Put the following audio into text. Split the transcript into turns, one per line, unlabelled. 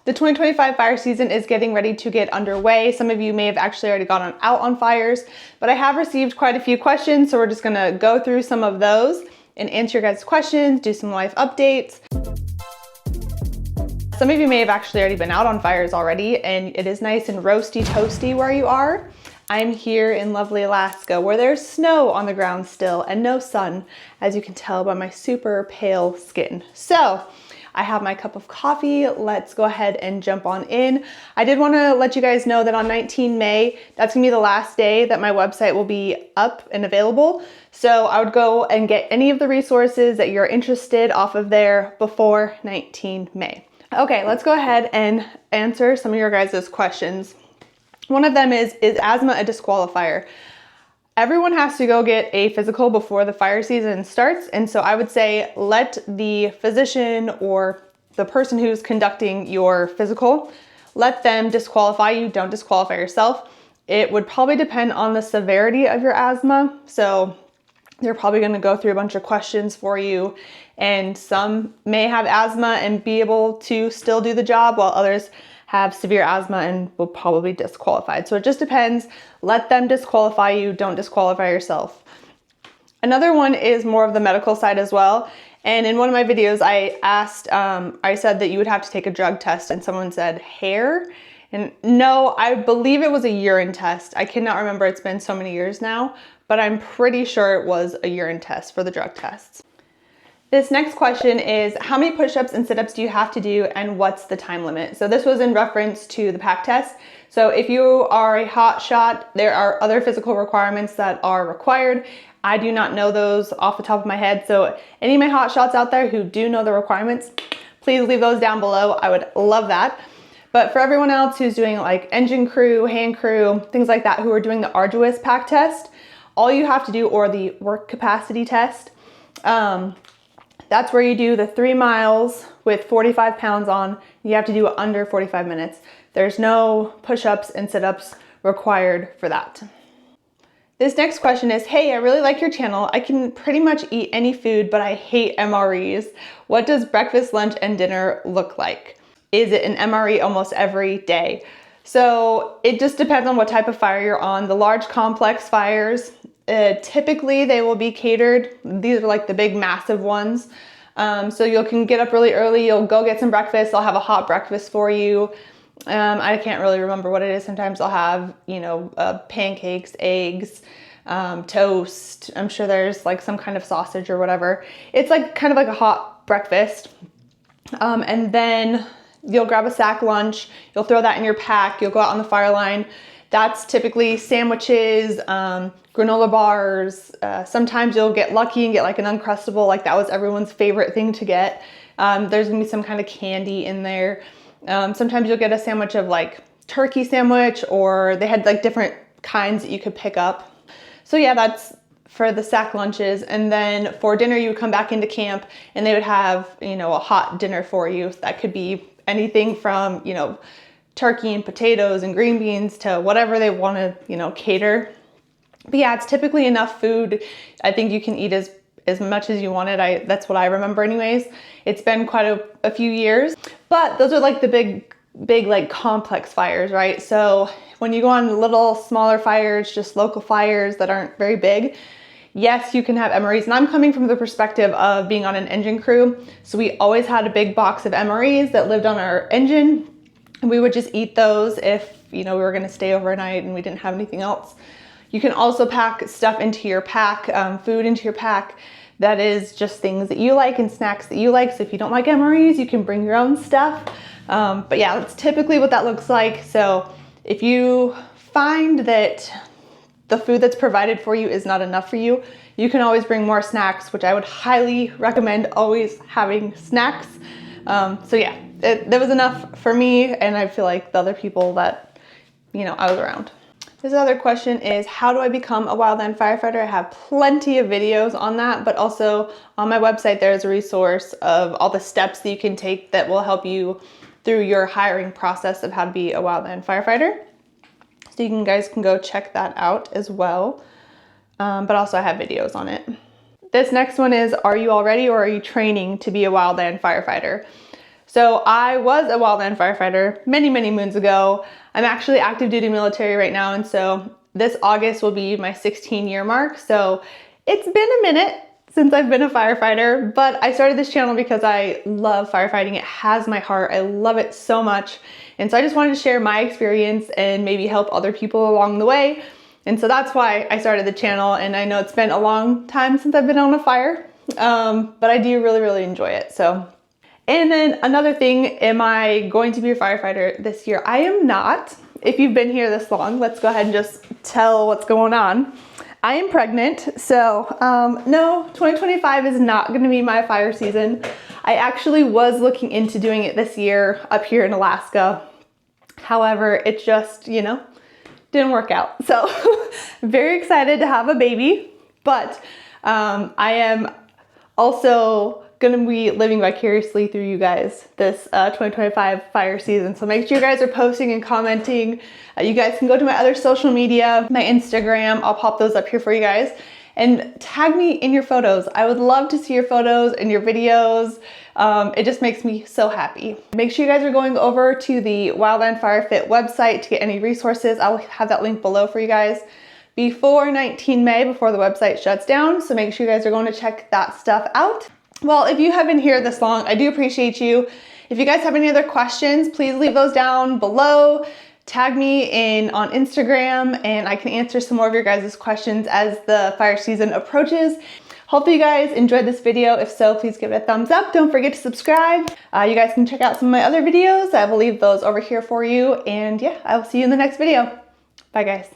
The 2025 fire season is getting ready to get underway. Some of you may have actually already gone out on fires, but I have received quite a few questions, so we're just gonna go through some of those and answer your guys' questions, do some life updates. Some of you may have actually already been out on fires already, and it is nice and roasty toasty where you are. I'm here in lovely Alaska where there's snow on the ground still and no sun, as you can tell by my super pale skin. So I have my cup of coffee. Let's go ahead and jump on in. I did want to let you guys know that on 19 May, that's gonna be the last day that my website will be up and available. So I would go and get any of the resources that you're interested off of there before 19 May. Okay, let's go ahead and answer some of your guys' questions. One of them is asthma a disqualifier? Everyone has to go get a physical before the fire season starts. And so I would say let the physician or the person who's conducting your physical, let them disqualify you. Don't disqualify yourself. It would probably depend on the severity of your asthma. So they're probably going to go through a bunch of questions for you. And some may have asthma and be able to still do the job, while others have severe asthma and will probably be disqualified. So it just depends. Let them disqualify you, don't disqualify yourself. Another one is more of the medical side as well. And in one of my videos, I said that you would have to take a drug test, and someone said hair. And no, I believe it was a urine test. I cannot remember, it's been so many years now, but I'm pretty sure it was a urine test for the drug tests. This next question is, how many push-ups and sit-ups do you have to do, and what's the time limit? So this was in reference to the pack test. So if you are a hot shot, there are other physical requirements that are required. I do not know those off the top of my head. So any of my hot shots out there who do know the requirements, please leave those down below. I would love that. But for everyone else who's doing like engine crew, hand crew, things like that, who are doing the arduous pack test, all you have to do, or the work capacity test, that's where you do the 3 miles with 45 pounds on. You have to do it under 45 minutes. There's no push-ups and sit-ups required for that. This next question is, hey, I really like your channel. I can pretty much eat any food, but I hate MREs. What does breakfast, lunch, and dinner look like? Is it an MRE almost every day? So it just depends on what type of fire you're on. The large complex fires, typically they will be catered. These are like the big massive ones. So you can get up really early, you'll go get some breakfast. I'll have a hot breakfast for you. I can't really remember what it is. Sometimes I'll have, pancakes, eggs, toast. I'm sure there's like some kind of sausage or whatever. It's like kind of like a hot breakfast. And then you'll grab a sack lunch, you'll throw that in your pack, you'll go out on the fire line. That's typically sandwiches, granola bars. Sometimes you'll get lucky and get like an Uncrustable, like that was everyone's favorite thing to get. There's gonna be some kind of candy in there. Sometimes you'll get a sandwich of like turkey sandwich, or they had like different kinds that you could pick up. So yeah, that's for the sack lunches. And then for dinner, you would come back into camp and they would have, a hot dinner for you. That could be anything from, turkey and potatoes and green beans to whatever they want to, cater. But yeah, it's typically enough food. I think you can eat as much as you wanted. That's what I remember anyways. It's been quite a few years, but those are like the big like complex fires, right? So when you go on little smaller fires, just local fires that aren't very big, yes, you can have MREs. And I'm coming from the perspective of being on an engine crew. So we always had a big box of MREs that lived on our engine. And we would just eat those if, we were going to stay overnight and we didn't have anything else. You can also pack stuff into your pack, food into your pack that is just things that you like and snacks that you like. So if you don't like MREs, you can bring your own stuff. But yeah, that's typically what that looks like. So if you find that the food that's provided for you is not enough for you, you can always bring more snacks, which I would highly recommend always having snacks. So yeah, that was enough for me, and I feel like the other people that, I was around. This other question is, how do I become a wildland firefighter? I have plenty of videos on that, but also on my website, there's a resource of all the steps that you can take that will help you through your hiring process of how to be a wildland firefighter. So you guys can go check that out as well. But also I have videos on it. This next one is, are you all ready or are you training to be a wildland firefighter? So I was a wildland firefighter many, many moons ago. I'm actually active duty military right now, and so this August will be my 16-year mark. So it's been a minute since I've been a firefighter, but I started this channel because I love firefighting. It has my heart. I love it so much. And so I just wanted to share my experience and maybe help other people along the way. And so that's why I started the channel. And I know it's been a long time since I've been on a fire, but I do really, really enjoy it. So. And then another thing, am I going to be a firefighter this year? I am not. If you've been here this long, let's go ahead and just tell what's going on. I am pregnant, so no, 2025 is not gonna be my fire season. I actually was looking into doing it this year up here in Alaska. However, it just, didn't work out. So very excited to have a baby, but I am also gonna be living vicariously through you guys this 2025 fire season. So make sure you guys are posting and commenting. You guys can go to my other social media, my Instagram. I'll pop those up here for you guys, and tag me in your photos. I would love to see your photos and your videos. It just makes me so happy. Make sure you guys are going over to the Wildland Firefit website to get any resources. I'll have that link below for you guys before 19 May, before the website shuts down. So make sure you guys are going to check that stuff out. Well, if you have been here this long, I do appreciate you. If you guys have any other questions, please leave those down below. Tag me in on Instagram and I can answer some more of your guys' questions as the fire season approaches. Hopefully you guys enjoyed this video. If so, please give it a thumbs up. Don't forget to subscribe. You guys can check out some of my other videos. I will leave those over here for you. And yeah, I will see you in the next video. Bye guys.